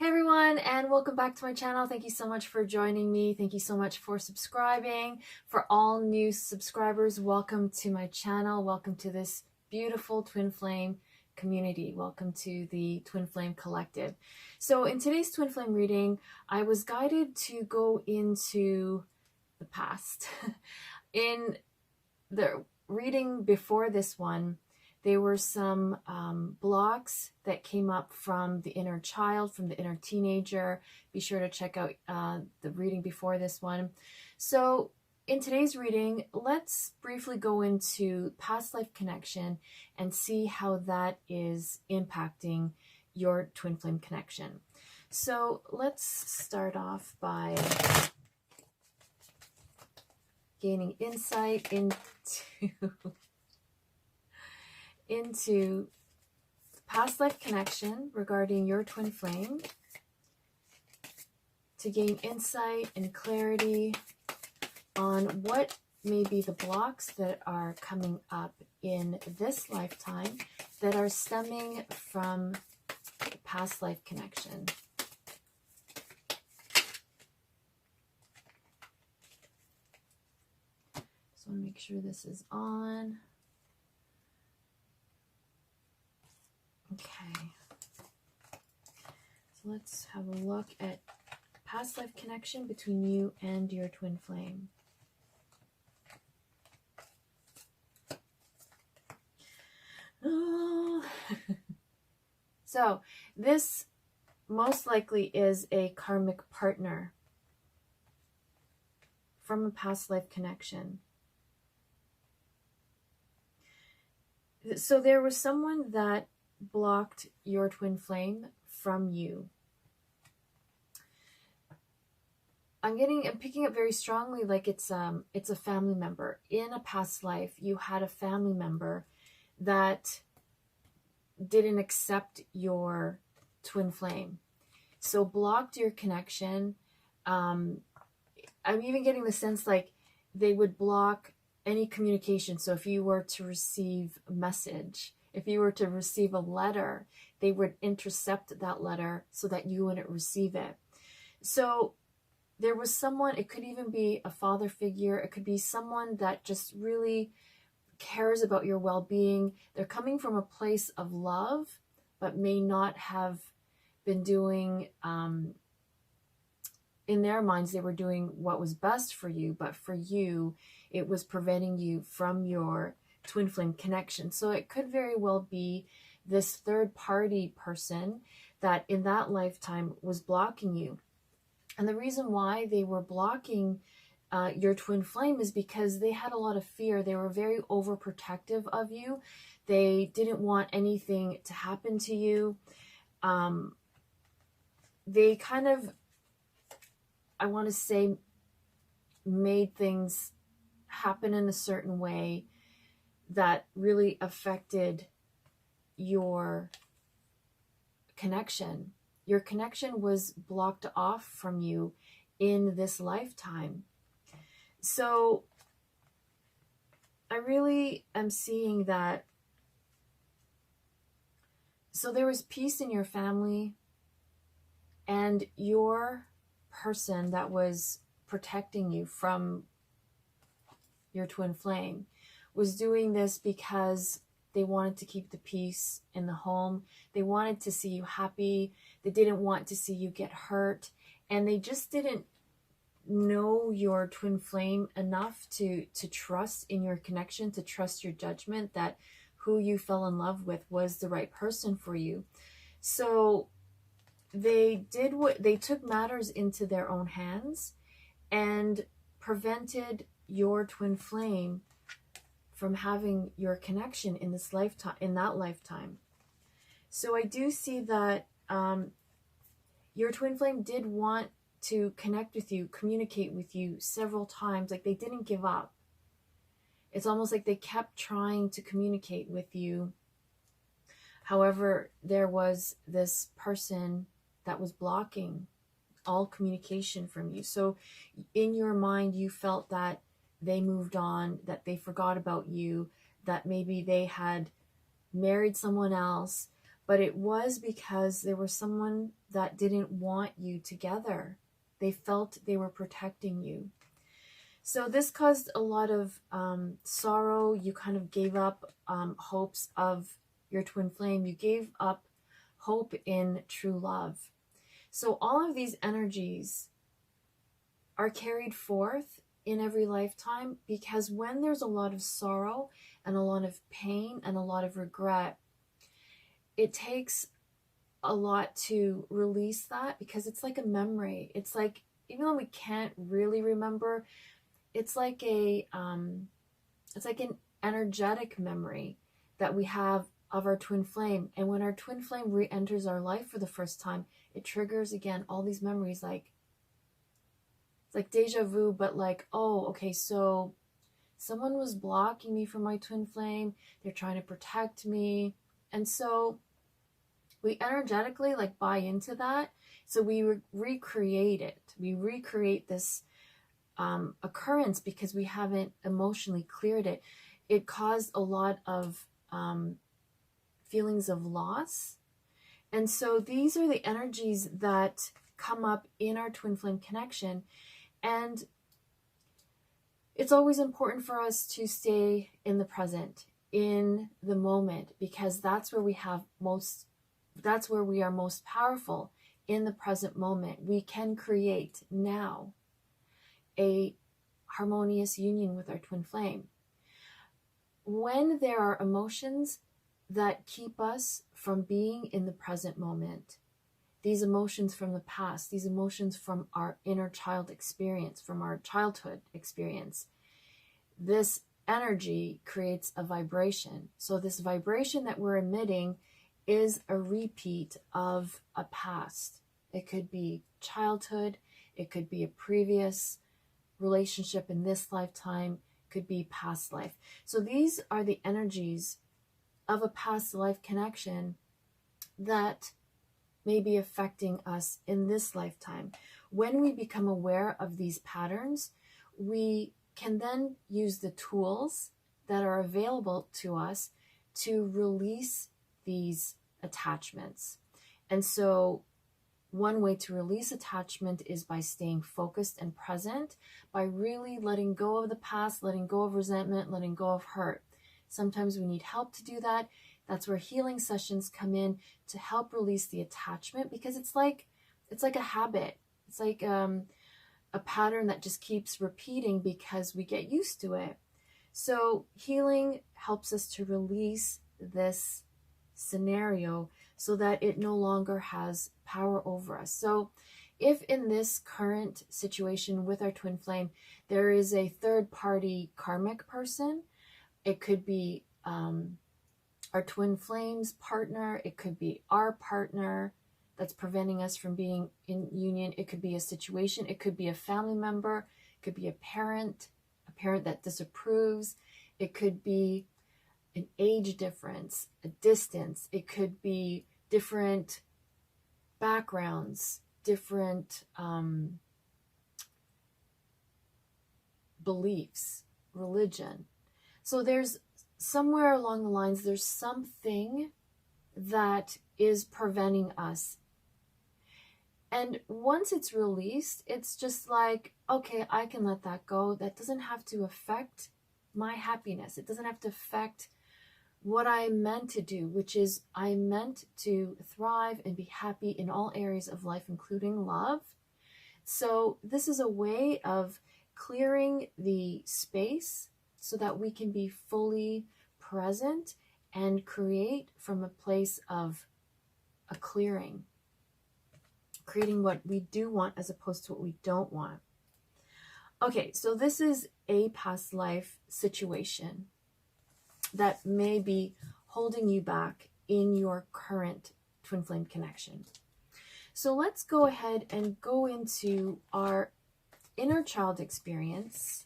Hey everyone, and welcome back to my channel. Thank you so much for joining me. Thank you so much for subscribing. For all new subscribers, welcome to my channel. Welcome to this beautiful twin flame community. Welcome to the Twin Flame Collective. So in today's twin flame reading, I was guided to go into the past. In the reading before this one, there were some blocks that came up from the inner child, from the inner teenager. Be sure to check out the reading before this one. So in today's reading, let's briefly go into past life connection and see how that is impacting your twin flame connection. So let's start off by gaining insight into past life connection regarding your twin flame, to gain insight and clarity on what may be the blocks that are coming up in this lifetime that are stemming from past life connection. Just want to make sure this is on. Okay, so let's have a look at past life connection between you and your twin flame. Oh. So this most likely is a karmic partner from a past life connection. So there was someone that blocked your twin flame from you. I'm picking up very strongly like it's a family member. In a past life, you had a family member that didn't accept your twin flame, so blocked your connection. I'm even getting the sense like they would block any communication. So if you were to receive a message, if you were to receive a letter, they would intercept that letter so that you wouldn't receive it. So there was someone, it could even be a father figure, it could be someone that just really cares about your well-being. They're coming from a place of love, but may not have been doing, in their minds, they were doing what was best for you, but for you, it was preventing you from your twin flame connection. So it could very well be this third party person that in that lifetime was blocking you. And the reason why they were blocking your twin flame is because they had a lot of fear. They were very overprotective of you. They didn't want anything to happen to you. They kind of, I want to say, made things happen in a certain way that really affected your connection. Your connection was blocked off from you in this lifetime. So I really am seeing that. So there was peace in your family, and your person that was protecting you from your twin flame was doing this because they wanted to keep the peace in the home. They wanted to see you happy. They didn't want to see you get hurt. And they just didn't know your twin flame enough to trust in your connection, to trust your judgment that who you fell in love with was the right person for you. So they took matters into their own hands and prevented your twin flame from having your connection in this lifetime, in that lifetime. So I do see that your twin flame did want to connect with you, communicate with you several times. Like, they didn't give up. It's almost like they kept trying to communicate with you. However, there was this person that was blocking all communication from you. So in your mind, you felt that they moved on, that they forgot about you, that maybe they had married someone else, but it was because there was someone that didn't want you together. They felt they were protecting you. So this caused a lot of sorrow. You kind of gave up hopes of your twin flame. You gave up hope in true love. So all of these energies are carried forth in every lifetime, because when there's a lot of sorrow and a lot of pain and a lot of regret, it takes a lot to release that, because it's like a memory. It's like, even though we can't really remember, it's like an energetic memory that we have of our twin flame. And when our twin flame re-enters our life for the first time, it triggers again all these memories. Like, it's like deja vu, but like, oh, okay, so someone was blocking me from my twin flame. They're trying to protect me. And so we energetically like buy into that. So we recreate it. We recreate this occurrence because we haven't emotionally cleared it. It caused a lot of feelings of loss. And so these are the energies that come up in our twin flame connection. And it's always important for us to stay in the present, in the moment, because that's where we are most powerful, in the present moment. We can create now a harmonious union with our twin flame. When there are emotions that keep us from being in the present moment, these emotions from the past, these emotions from our inner child experience, from our childhood experience, this energy creates a vibration. So this vibration that we're emitting is a repeat of a past. It could be childhood, it could be a previous relationship in this lifetime, could be past life. So these are the energies of a past life connection that may be affecting us in this lifetime. When we become aware of these patterns, we can then use the tools that are available to us to release these attachments. And so one way to release attachment is by staying focused and present, by really letting go of the past, letting go of resentment, letting go of hurt. Sometimes we need help to do that. That's where healing sessions come in to help release the attachment, because it's like a habit. It's like a pattern that just keeps repeating because we get used to it. So healing helps us to release this scenario so that it no longer has power over us. So if in this current situation with our twin flame, there is a third party karmic person, it could be our twin flame's partner, it could be our partner that's preventing us from being in union, it could be a situation, it could be a family member, it could be a parent that disapproves, it could be an age difference, a distance, it could be different backgrounds, different beliefs, religion. So there's somewhere along the lines, there's something that is preventing us. And once it's released, it's just like, okay, I can let that go. That doesn't have to affect my happiness. It doesn't have to affect what I meant to do, which is I meant to thrive and be happy in all areas of life, including love. So this is a way of clearing the space so that we can be fully present and create from a place of a clearing, creating what we do want as opposed to what we don't want. Okay, so this is a past life situation that may be holding you back in your current twin flame connection. So let's go ahead and go into our inner child experience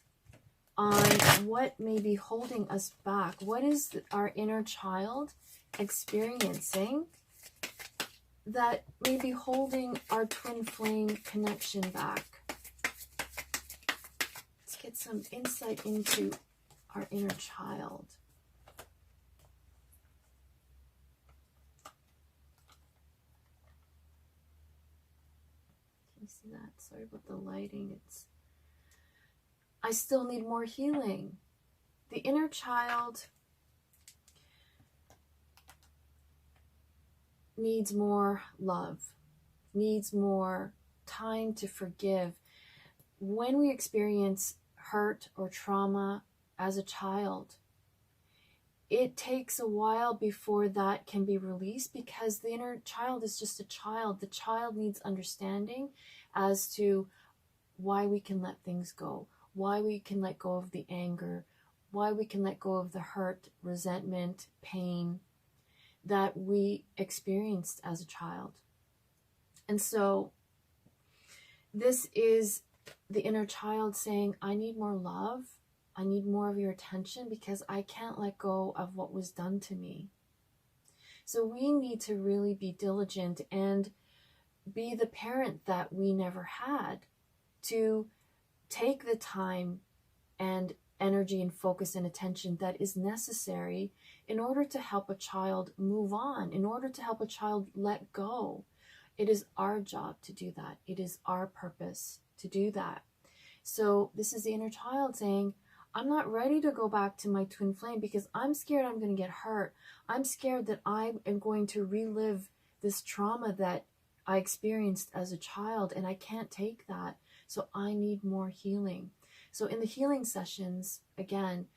on what may be holding us back. What is our inner child experiencing that may be holding our twin flame connection back? Let's get some insight into our inner child. me see that. Sorry about the lighting. I still need more healing. The inner child needs more love, needs more time to forgive. When we experience hurt or trauma as a child, it takes a while before that can be released, because the inner child is just a child. The child needs understanding as to why we can let things go, why we can let go of the anger, why we can let go of the hurt, resentment, pain that we experienced as a child. And so this is the inner child saying, I need more love. I need more of your attention because I can't let go of what was done to me. So we need to really be diligent and be the parent that we never had, to take the time and energy and focus and attention that is necessary in order to help a child move on, in order to help a child let go. It is our job to do that. It is our purpose to do that. So this is the inner child saying, I'm not ready to go back to my twin flame because I'm scared I'm going to get hurt. I'm scared that I am going to relive this trauma that I experienced as a child, and I can't take that. So I need more healing. So in the healing sessions, again,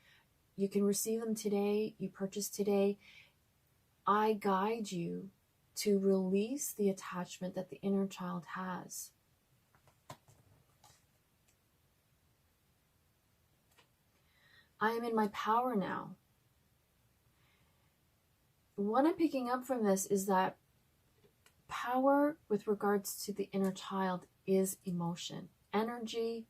you can receive them today, you purchase today. I guide you to release the attachment that the inner child has. I am in my power now. What I'm picking up from this is that power with regards to the inner child is emotion. Emotion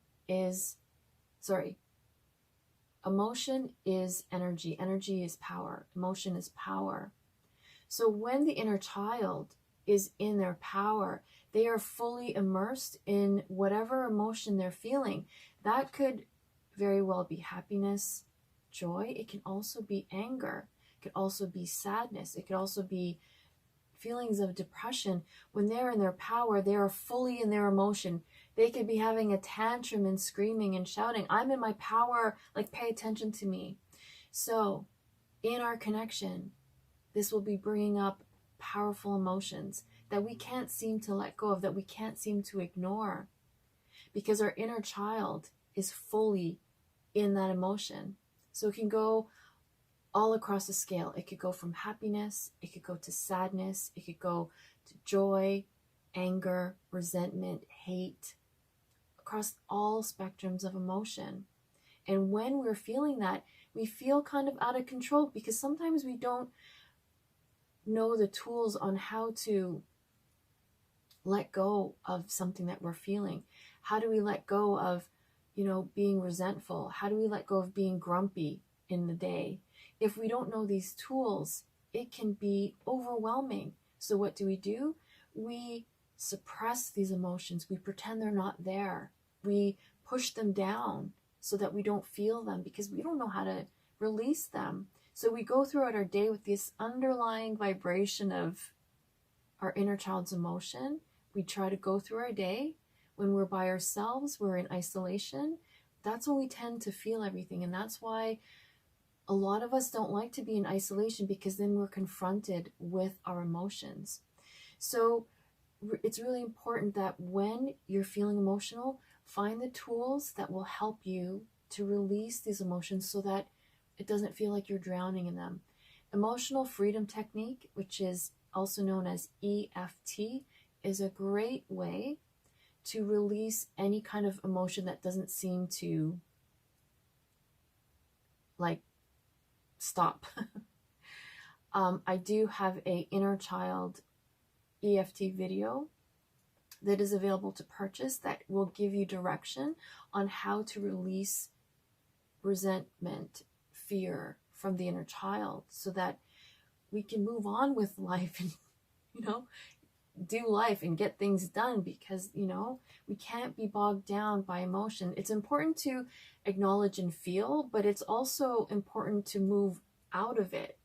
is energy. Energy is power. Emotion is power. So when the inner child is in their power, they are fully immersed in whatever emotion they're feeling. That could very well be happiness, joy. It can also be anger. It could also be sadness. It could also be feelings of depression. When they're in their power, they are fully in their emotion. They could be having a tantrum and screaming and shouting, I'm in my power, like pay attention to me. So in our connection, this will be bringing up powerful emotions that we can't seem to let go of, that we can't seem to ignore, because our inner child is fully in that emotion. So it can go all across the scale. It could go from happiness, it could go to sadness, it could go to joy, anger, resentment, hate, across all spectrums of emotion. And when we're feeling that, we feel kind of out of control, because sometimes we don't know the tools on how to let go of something that we're feeling. How do we let go of, being resentful? How do we let go of being grumpy in the day? If we don't know these tools, it can be overwhelming. So what do? We suppress these emotions. We pretend they're not there. We push them down so that we don't feel them, because we don't know how to release them. So we go throughout our day with this underlying vibration of our inner child's emotion. We try to go through our day. When we're by ourselves, we're in isolation. That's when we tend to feel everything. And that's why a lot of us don't like to be in isolation, because then we're confronted with our emotions. So it's really important that when you're feeling emotional, find the tools that will help you to release these emotions so that it doesn't feel like you're drowning in them. Emotional freedom technique, which is also known as EFT, is a great way to release any kind of emotion that doesn't seem to stop. I do have a inner child EFT video that is available to purchase that will give you direction on how to release resentment, fear from the inner child, so that we can move on with life and, do life and get things done, because, we can't be bogged down by emotion. It's important to acknowledge and feel, but it's also important to move out of it.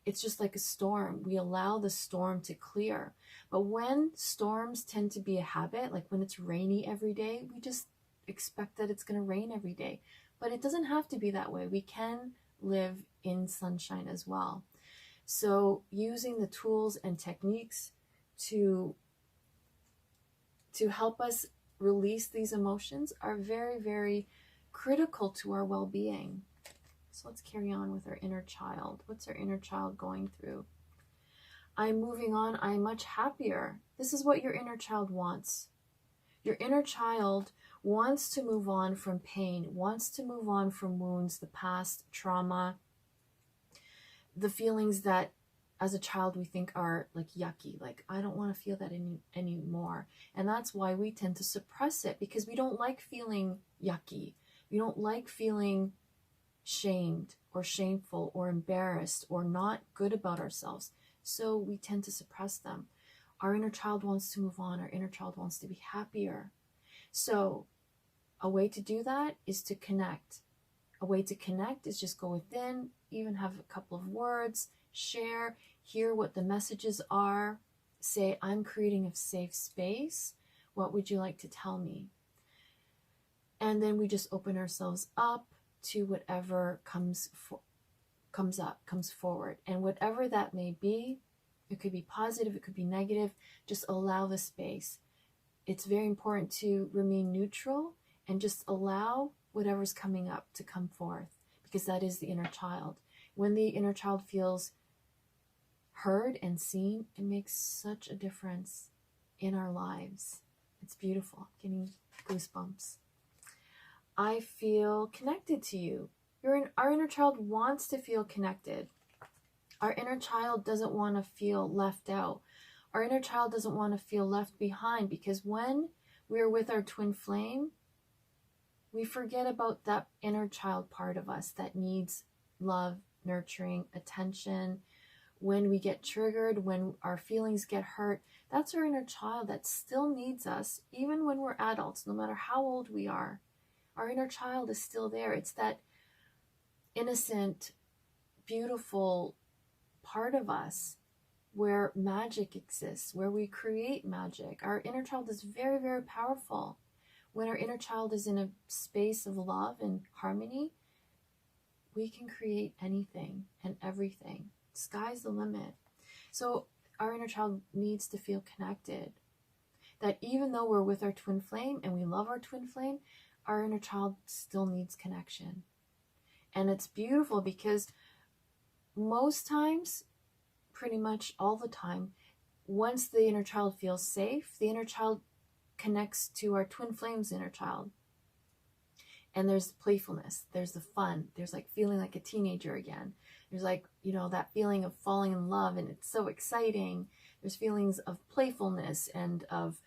It's just like a storm. We allow the storm to clear. But when storms tend to be a habit, like when it's rainy every day, we just expect that it's going to rain every day. But it doesn't have to be that way. We can live in sunshine as well. So using the tools and techniques to help us release these emotions are very, very critical to our well-being. So let's carry on with our inner child. What's our inner child going through? I'm moving on. I'm much happier. This is what your inner child wants. Your inner child wants to move on from pain, wants to move on from wounds, the past, trauma, the feelings that as a child we think are like yucky, like I don't want to feel that anymore. And that's why we tend to suppress it, because we don't like feeling yucky. We don't like feeling shamed or shameful or embarrassed or not good about ourselves. So we tend to suppress them. Our inner child wants to move on. Our inner child wants to be happier. So a way to do that is to connect. A way to connect is just go within, even have a couple of words, share, hear what the messages are, say, I'm creating a safe space. What would you like to tell me? And then we just open ourselves up to whatever comes forward. And whatever that may be, it could be positive, it could be negative, just allow the space. It's very important to remain neutral and just allow whatever's coming up to come forth, because that is the inner child. When the inner child feels heard and seen, it makes such a difference in our lives. It's beautiful. I'm getting goosebumps. I feel connected to you. Our inner child wants to feel connected. Our inner child doesn't want to feel left out. Our inner child doesn't want to feel left behind, because when we're with our twin flame, we forget about that inner child part of us that needs love, nurturing, attention. When we get triggered, when our feelings get hurt, that's our inner child that still needs us, even when we're adults, no matter how old we are. Our inner child is still there. It's that innocent, beautiful part of us where magic exists, where we create magic. Our inner child is very, very powerful. When our inner child is in a space of love and harmony, we can create anything and everything. Sky's the limit. So our inner child needs to feel connected. That even though we're with our twin flame and we love our twin flame, our inner child still needs connection. And it's beautiful because most times, pretty much all the time, once the inner child feels safe, the inner child connects to our twin flame's inner child. And there's playfulness, there's the fun, there's like feeling like a teenager again. There's like, that feeling of falling in love, and it's so exciting. There's feelings of playfulness and of,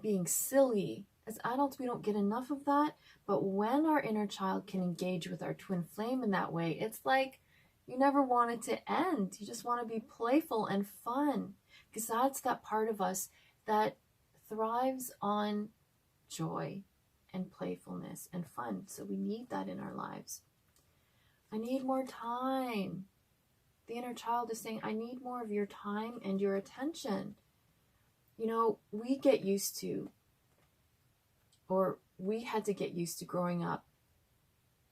being silly. As adults, we don't get enough of that. But when our inner child can engage with our twin flame in that way, it's like you never want it to end. You just want to be playful and fun, because that's that part of us that thrives on joy and playfulness and fun. So we need that in our lives. I need more time. The inner child is saying, I need more of your time and your attention. We get used to, or we had to get used to growing up,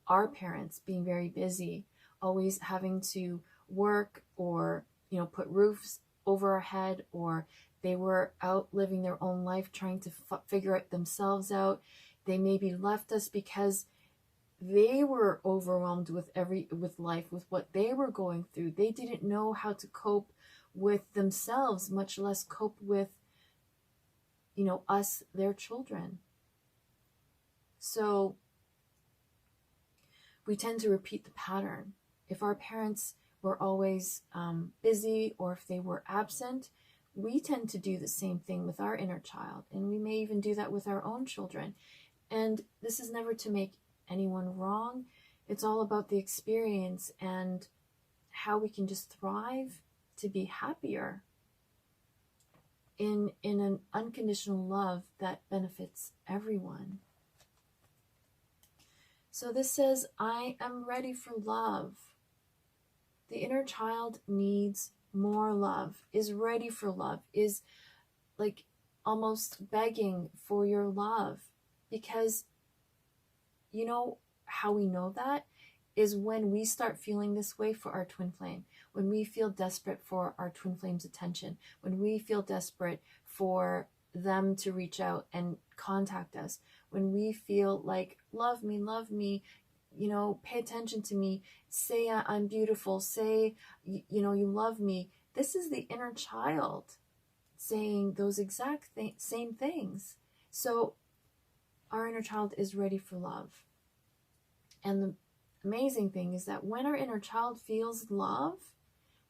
our parents being very busy, always having to work or, put roofs over our head, or they were out living their own life, trying to figure it themselves out. They maybe left us because they were overwhelmed with life, with what they were going through. They didn't know how to cope with themselves, much less cope with, us, their children. So we tend to repeat the pattern. If our parents were always busy, or if they were absent, we tend to do the same thing with our inner child. And we may even do that with our own children. And this is never to make anyone wrong. It's all about the experience and how we can just thrive to be happier in an unconditional love that benefits everyone. So this says, I am ready for love. The inner child needs more love, is ready for love, is like almost begging for your love. Because you know how we know that is when we start feeling this way for our twin flame, when we feel desperate for our twin flame's attention, when we feel desperate for them to reach out and contact us, when we feel like, love me, you know, pay attention to me, say I'm beautiful, say, you know, you love me. This is the inner child saying those exact same things. So our inner child is ready for love. And the amazing thing is that when our inner child feels love,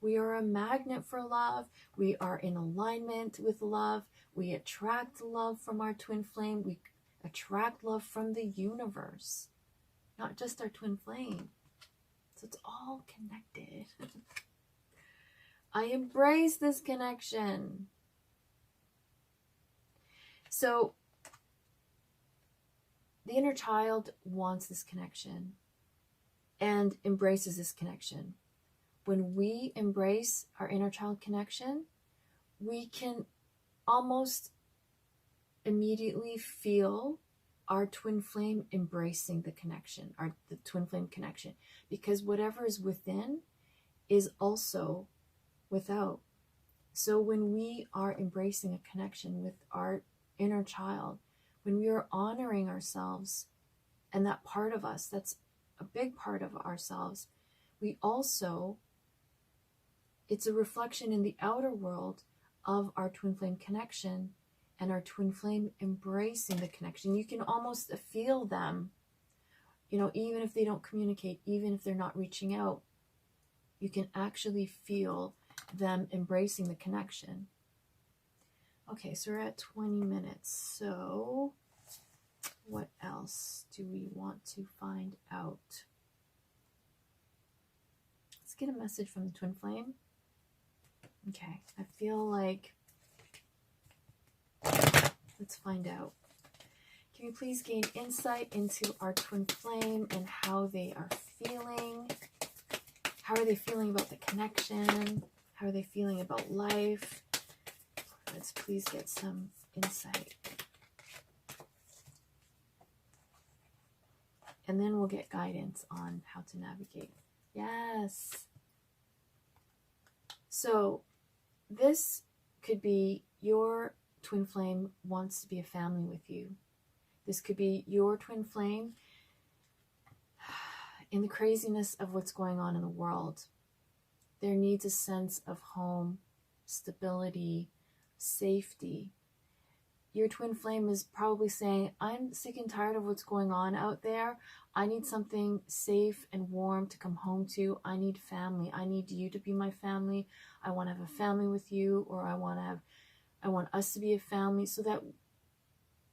we are a magnet for love. We are in alignment with love. We attract love from our twin flame. We attract love from the universe, not just our twin flame. So it's all connected. I embrace this connection. So the inner child wants this connection and embraces this connection. When we embrace our inner child connection, we can almost immediately feel our twin flame embracing the connection, the twin flame connection, because whatever is within is also without. So when we are embracing a connection with our inner child, when we are honoring ourselves and that part of us, that's a big part of ourselves, we also, it's a reflection in the outer world of our twin flame connection and our twin flame embracing the connection. You can almost feel them, you know, even if they don't communicate, even if they're not reaching out, you can actually feel them embracing the connection. Okay, so we're at 20 minutes. So what else do we want to find out? Let's get a message from the twin flame. Okay, I feel like, let's find out. Can you please gain insight into our twin flame and how they are feeling? How are they feeling about the connection? How are they feeling about life? Let's please get some insight. And then we'll get guidance on how to navigate. Yes. So this could be your twin flame wants to be a family with you. This could be your twin flame in the craziness of what's going on in the world. There needs a sense of home, stability, safety. Your twin flame is probably saying, I'm sick and tired of what's going on out there. I need something safe and warm to come home to. I need family. I need you to be my family. I want to have a family with you, or I want us to be a family so that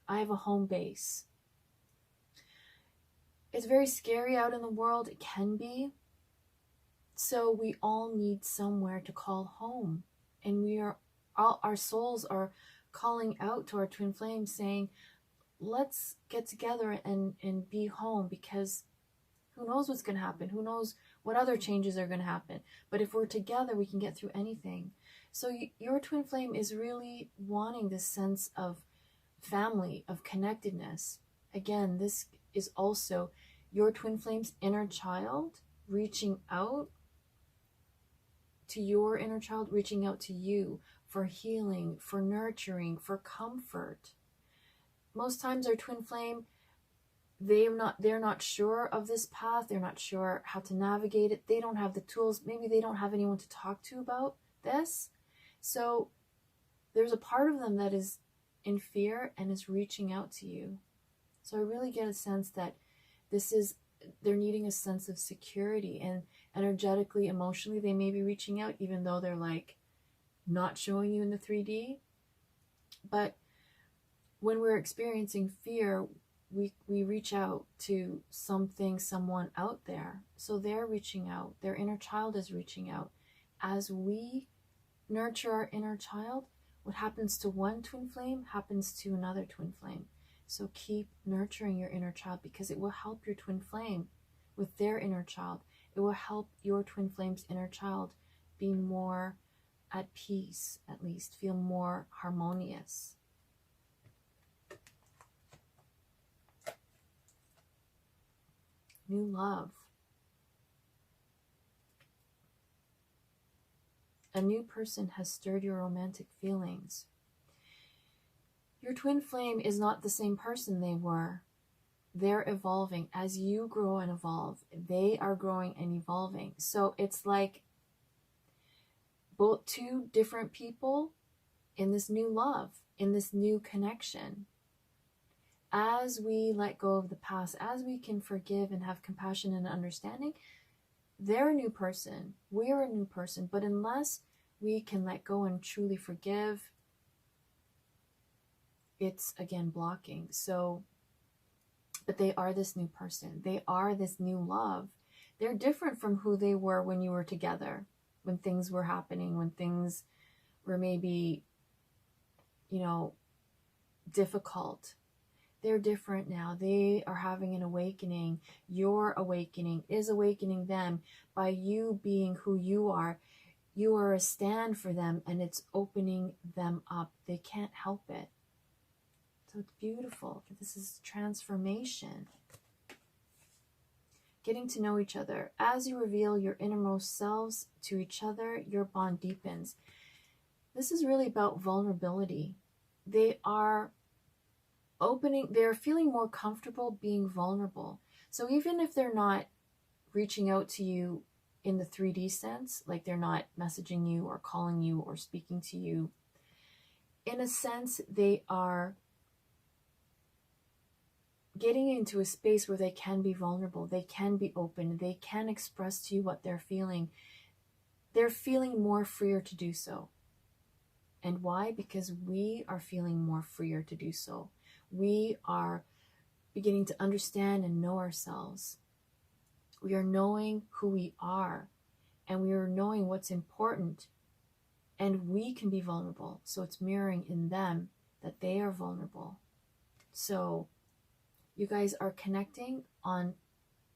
I have a home base. It's very scary out in the world. It can be. So we all need somewhere to call home. And our souls are calling out to our twin flame saying, let's get together and be home, because who knows what's going to happen? Who knows what other changes are going to happen? But if we're together, we can get through anything. So your twin flame is really wanting this sense of family, of connectedness. Again, this is also your twin flame's inner child reaching out to your inner child, reaching out to you for healing, for nurturing, for comfort. Most times our twin flame, they're not sure of this path. They're not sure how to navigate it. They don't have the tools. Maybe they don't have anyone to talk to about this. So there's a part of them that is in fear and is reaching out to you. So I really get a sense that they're needing a sense of security, and energetically, emotionally, they may be reaching out even though they're like not showing you in the 3D. But when we're experiencing fear, we reach out to something, someone out there. So they're reaching out. Their inner child is reaching out. As we nurture our inner child, what happens to one twin flame happens to another twin flame. So keep nurturing your inner child, because it will help your twin flame with their inner child. It will help your twin flame's inner child be more at peace, at least feel more harmonious. New love. A new person has stirred your romantic feelings. Your twin flame is not the same person they were. They're evolving. As you grow and evolve, they are growing and evolving. So it's like both two different people in this new love, in this new connection. As we let go of the past, as we can forgive and have compassion and understanding, they're a new person. We're a new person. But unless we can let go and truly forgive, it's again blocking. So, but they are this new person. They are this new love. They're different from who they were when you were together, when things were happening, when things were maybe, you know, difficult. They're different now. They are having an awakening. Your awakening is awakening them by you being who you are. You are a stand for them, and it's opening them up. They can't help it. So it's beautiful. This is transformation. Getting to know each other. As you reveal your innermost selves to each other, your bond deepens. This is really about vulnerability. They are they're feeling more comfortable being vulnerable. So even if they're not reaching out to you in the 3D sense, like they're not messaging you or calling you or speaking to you, in a sense, they are getting into a space where they can be vulnerable, they can be open, they can express to you what they're feeling. They're feeling more freer to do so. And why? Because we are feeling more freer to do so. We are beginning to understand and know ourselves. We are knowing who we are, and we are knowing what's important, and we can be vulnerable. So it's mirroring in them that they are vulnerable. So you guys are connecting on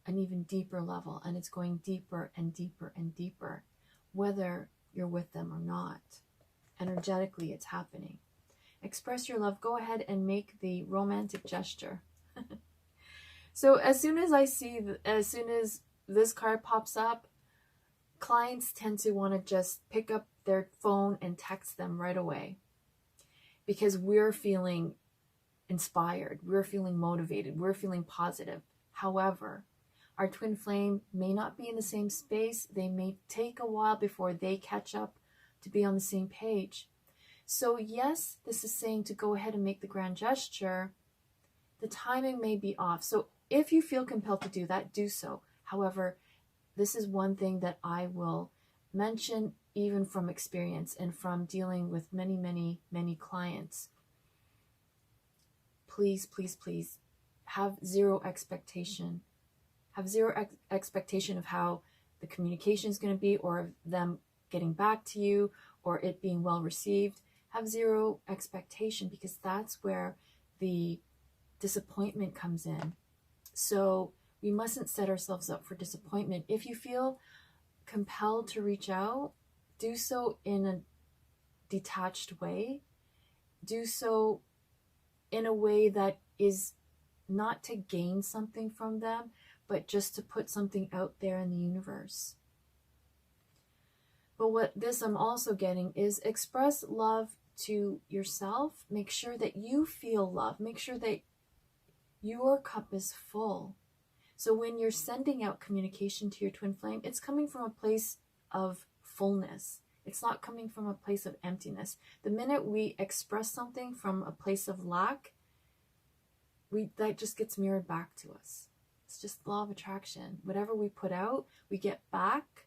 an even deeper level, and it's going deeper and deeper and deeper, whether you're with them or not. Energetically, it's happening. Express your love. Go ahead and make the romantic gesture. So as soon as this card pops up, clients tend to want to just pick up their phone and text them right away, because we're feeling inspired, we're feeling motivated, we're feeling positive. However, our twin flame may not be in the same space. They may take a while before they catch up to be on the same page. So yes, this is saying to go ahead and make the grand gesture. The timing may be off. So if you feel compelled to do that, do so. However, this is one thing that I will mention even from experience and from dealing with many, many, many clients. Please, please, please have zero expectation. Have zero expectation of how the communication is going to be, or of them getting back to you, or it being well received. Have zero expectation, because that's where the disappointment comes in. So we mustn't set ourselves up for disappointment. If you feel compelled to reach out, do so in a detached way. Do so in a way that is not to gain something from them, but just to put something out there in the universe. But what this I'm also getting is express love to yourself. Make sure that you feel love. Make sure that your cup is full. So when you're sending out communication to your twin flame, it's coming from a place of fullness. It's not coming from a place of emptiness. The minute we express something from a place of lack, that just gets mirrored back to us. It's just law of attraction. Whatever we put out, we get back,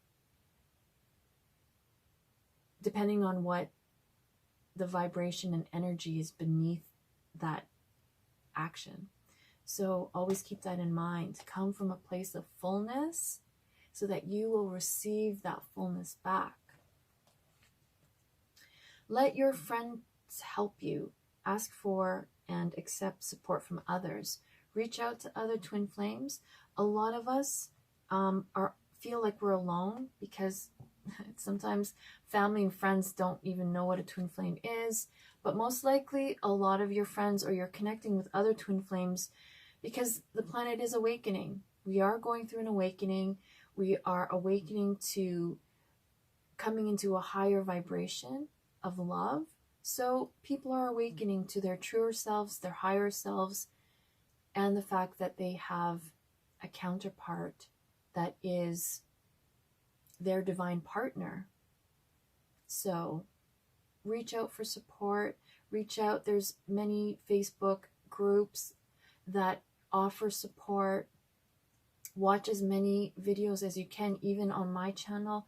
depending on what the vibration and energy is beneath that action. So always keep that in mind. Come from a place of fullness so that you will receive that fullness back. Let your friends help you. Ask for and accept support from others. Reach out to other twin flames. A lot of us feel like we're alone, because sometimes family and friends don't even know what a twin flame is. But most likely, a lot of your friends, or you're connecting with other twin flames, because the planet is awakening. We are going through an awakening. We are awakening to coming into a higher vibration of love. So people are awakening to their truer selves, their higher selves, and the fact that they have a counterpart that is their divine partner. So reach out for support. Reach out. There's many Facebook groups that offer support. Watch as many videos as you can, even on my channel.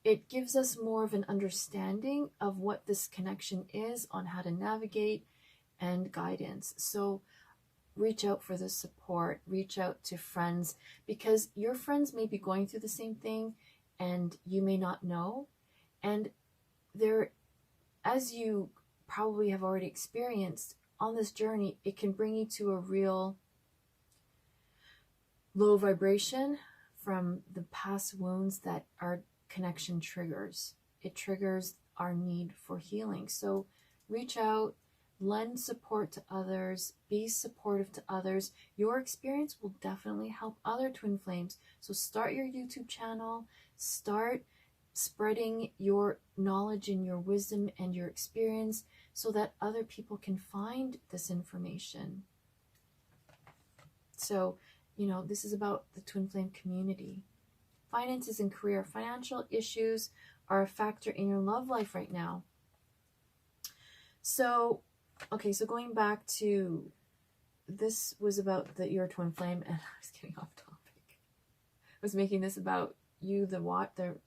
It gives us more of an understanding of what this connection is, on how to navigate, and guidance. So reach out for the support. Reach out to friends, because your friends may be going through the same thing and you may not know. And there, as you probably have already experienced on this journey, it can bring you to a real low vibration from the past wounds that our connection triggers. It triggers our need for healing. So reach out, lend support to others, be supportive to others. Your experience will definitely help other twin flames. So start your YouTube channel, start spreading your knowledge and your wisdom and your experience, so that other people can find this information. So, you know, this is about the twin flame community. Finances and career. Financial issues are a factor in your love life right now. So, okay, so going back to, this was about your twin flame, and I was getting off topic. I was making this about you, the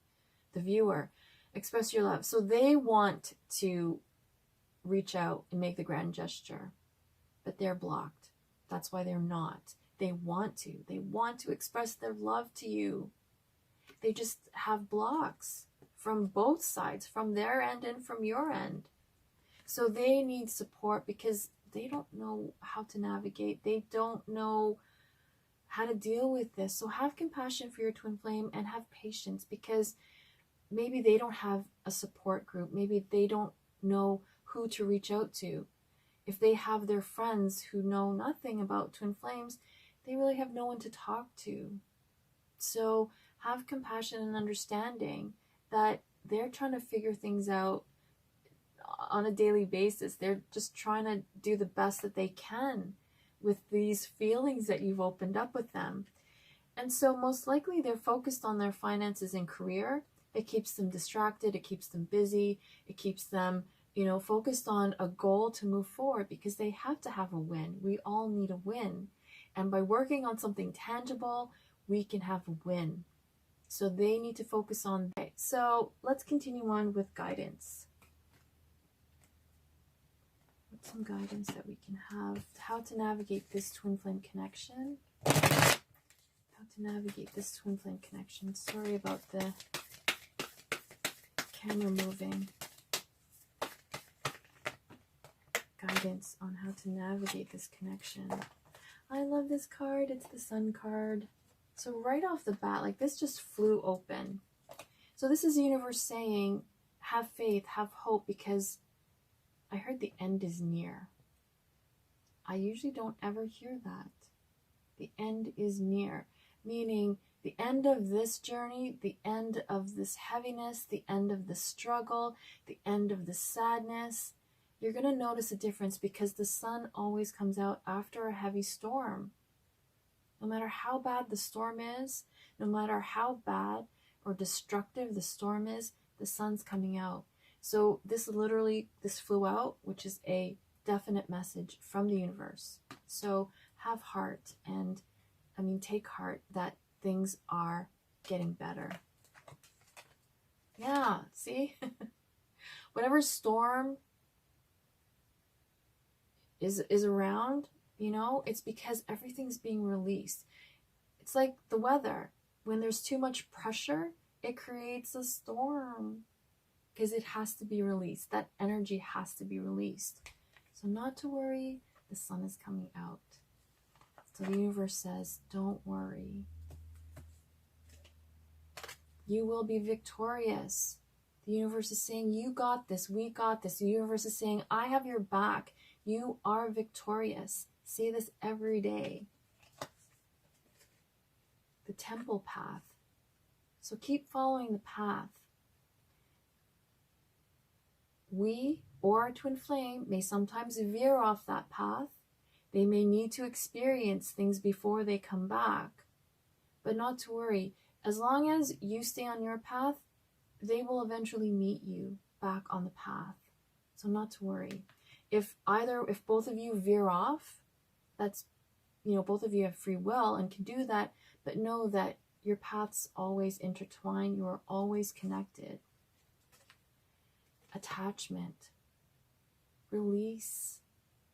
viewer. Express your love. So they want to reach out and make the grand gesture, but they're blocked. That's why they're not. They want to express their love to you. They just have blocks from both sides, from their end and from your end. So they need support, because they don't know how to navigate. They don't know how to deal with this. So have compassion for your twin flame and have patience, because maybe they don't have a support group. Maybe they don't know who to reach out to. If they have their friends who know nothing about twin flames, they really have no one to talk to. So have compassion and understanding that they're trying to figure things out on a daily basis. They're just trying to do the best that they can with these feelings that you've opened up with them. And so most likely they're focused on their finances and career. It keeps them distracted. It keeps them busy. It keeps them, you know, focused on a goal to move forward, because they have to have a win. We all need a win. And by working on something tangible, we can have a win. So they need to focus on that. So let's continue on with guidance. What's some guidance that we can have? How to navigate this twin flame connection. How to navigate this twin flame connection. Sorry about the camera moving. Guidance on how to navigate this connection. I love this card. It's the Sun card. So right off the bat, like, this just flew open. So this is the universe saying, have faith, have hope, because I heard the end is near. I usually don't ever hear that. The end is near, meaning the end of this journey, the end of this heaviness, the end of the struggle, the end of the sadness. You're going to notice a difference, because the sun always comes out after a heavy storm. No matter how bad the storm is, no matter how bad or destructive the storm is, the sun's coming out. So this flew out, which is a definite message from the universe. So have heart, and take heart that things are getting better. Yeah, see? Whatever storm is around, it's because everything's being released. It's like the weather. When there's too much pressure, it creates a storm, because it has to be released. That energy has to be released. So not to worry, the sun is coming out. So the universe says, don't worry. You will be victorious. The universe is saying, you got this, we got this. The universe is saying, I have your back. You are victorious. Say this every day. The temple path. So keep following the path. We, or our twin flame, may sometimes veer off that path. They may need to experience things before they come back. But not to worry. As long as you stay on your path, they will eventually meet you back on the path. So not to worry. If both of you veer off, that's, both of you have free will and can do that, but know that your paths always intertwine. You are always connected. Attachment. Release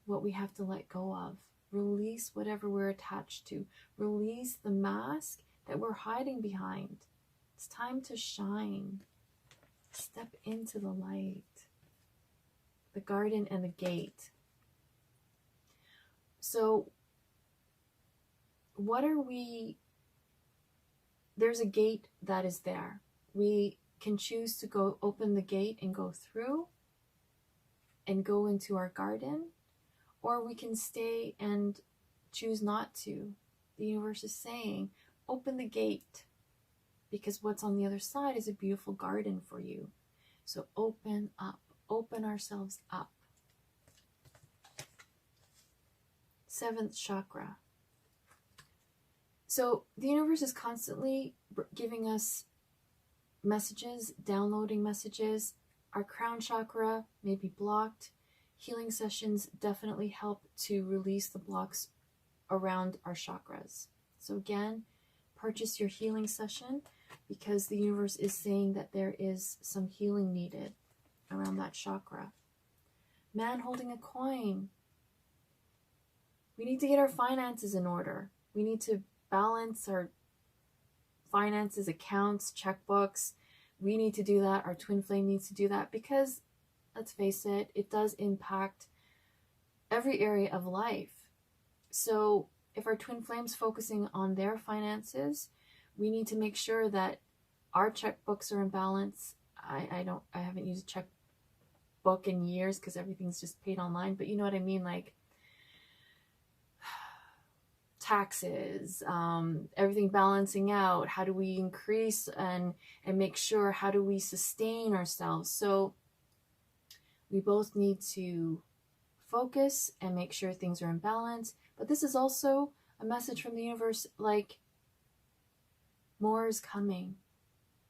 what we have to let go of. Release whatever we're attached to. Release the mask that we're hiding behind. It's time to shine. Step into the light. The garden and the gate. So, there's a gate that is there. We can choose to go open the gate and go through and go into our garden, or we can stay and choose not to. The universe is saying, open the gate, because what's on the other side is a beautiful garden for you. So open up, open ourselves up. 7th chakra. So the universe is constantly giving us messages, downloading messages. Our crown chakra may be blocked. Healing sessions definitely help to release the blocks around our chakras. So again, purchase your healing session, because the universe is saying that there is some healing needed around that chakra. Man holding a coin. We need to get our finances in order. We need to balance our finances, accounts, checkbooks. We need to do that. Our twin flame needs to do that, because let's face it, it does impact every area of life. So if our twin flame's focusing on their finances, we need to make sure that our checkbooks are in balance. I haven't used a checkbook in years because everything's just paid online, but you know what I mean, like taxes, everything balancing out. How do we increase and make sure, how do we sustain ourselves? So we both need to focus and make sure things are in balance. But this is also a message from the universe, like, more is coming.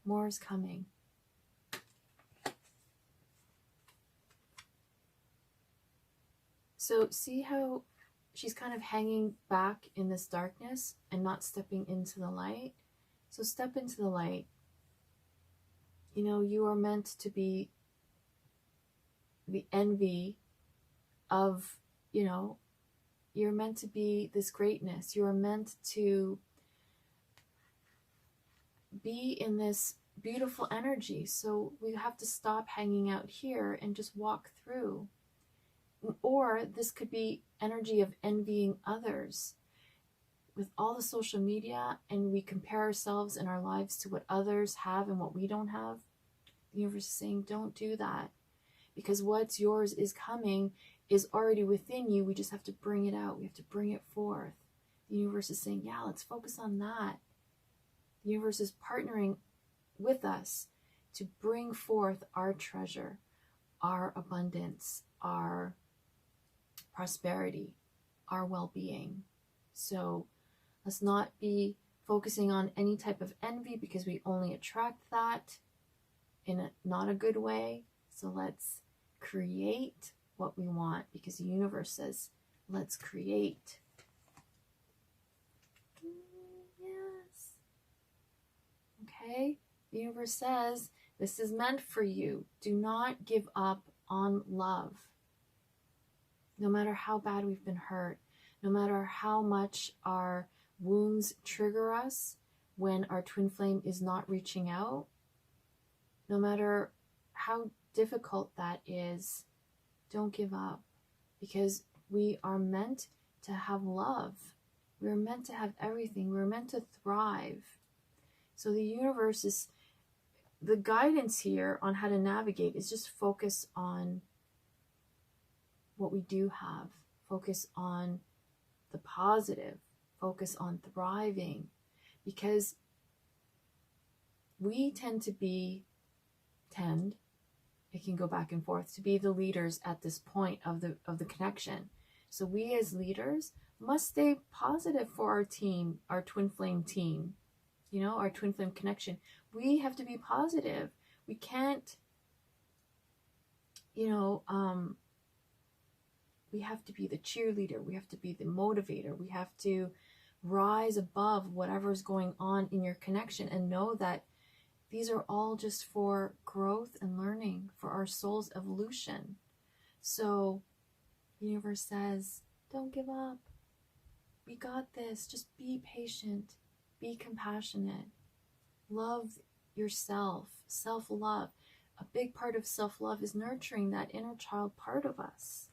More is coming. So see how she's kind of hanging back in this darkness and not stepping into the light? So step into the light. You are meant to be the envy of, you're meant to be this greatness. You are meant to be in this beautiful energy. So we have to stop hanging out here and just walk through. Or this could be energy of envying others. With all the social media, and we compare ourselves in our lives to what others have and what we don't have, the universe is saying, don't do that. Because what's yours is coming, is already within you. We just have to bring it out. We have to bring it forth. The universe is saying, yeah, let's focus on that. The universe is partnering with us to bring forth our treasure, our abundance, our prosperity, our well-being. So let's not be focusing on any type of envy, because we only attract that in not a good way. So let's create what we want, because the universe says, let's create. Yes. Okay? The universe says, this is meant for you. Do not give up on love. No matter how bad we've been hurt, no matter how much our wounds trigger us when our twin flame is not reaching out, no matter how difficult that is, don't give up, because we are meant to have love. We're meant to have everything. We're meant to thrive. So the universe is the guidance here on how to navigate is just focus on what we do have. Focus on the positive. Focus on thriving. Because we tend to be, it can go back and forth, to be the leaders at this point of the connection. So we as leaders must stay positive for our team, our twin flame team, you know, our twin flame connection. We have to be positive. We can't, you know, we have to be the cheerleader. We have to be the motivator. We have to rise above whatever's going on in your connection and know that these are all just for growth and learning, for our soul's evolution. So the universe says, don't give up. We got this. Just be patient. Be compassionate. Love yourself. Self-love. A big part of self-love is nurturing that inner child part of us.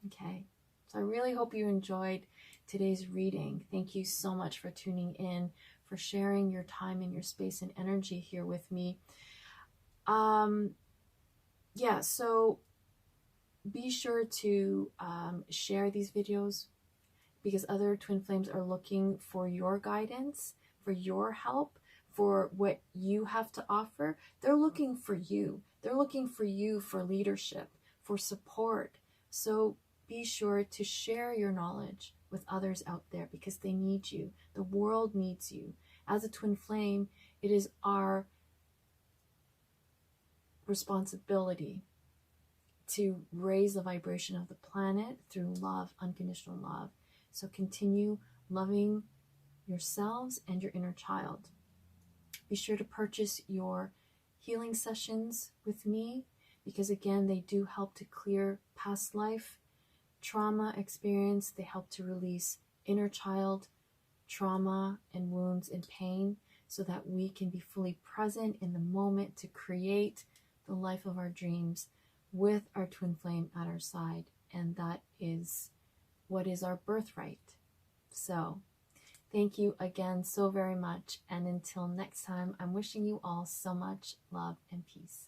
Okay. So I really hope you enjoyed today's reading. Thank you so much for tuning in, for sharing your time and your space and energy here with me. Yeah, so be sure to share these videos, because other twin flames are looking for your guidance, for your help, for what you have to offer. They're looking for you. They're looking for you for leadership, for support. So be sure to share your knowledge with others out there, because they need you. The world needs you. As a twin flame, it is our responsibility to raise the vibration of the planet through love, unconditional love. So continue loving yourselves and your inner child. Be sure to purchase your healing sessions with me, because again, they do help to clear past life trauma experience. They help to release inner child trauma and wounds and pain, so that we can be fully present in the moment to create the life of our dreams with our twin flame at our side. And that is what is our birthright. So thank you again so very much. And until next time, I'm wishing you all so much love and peace.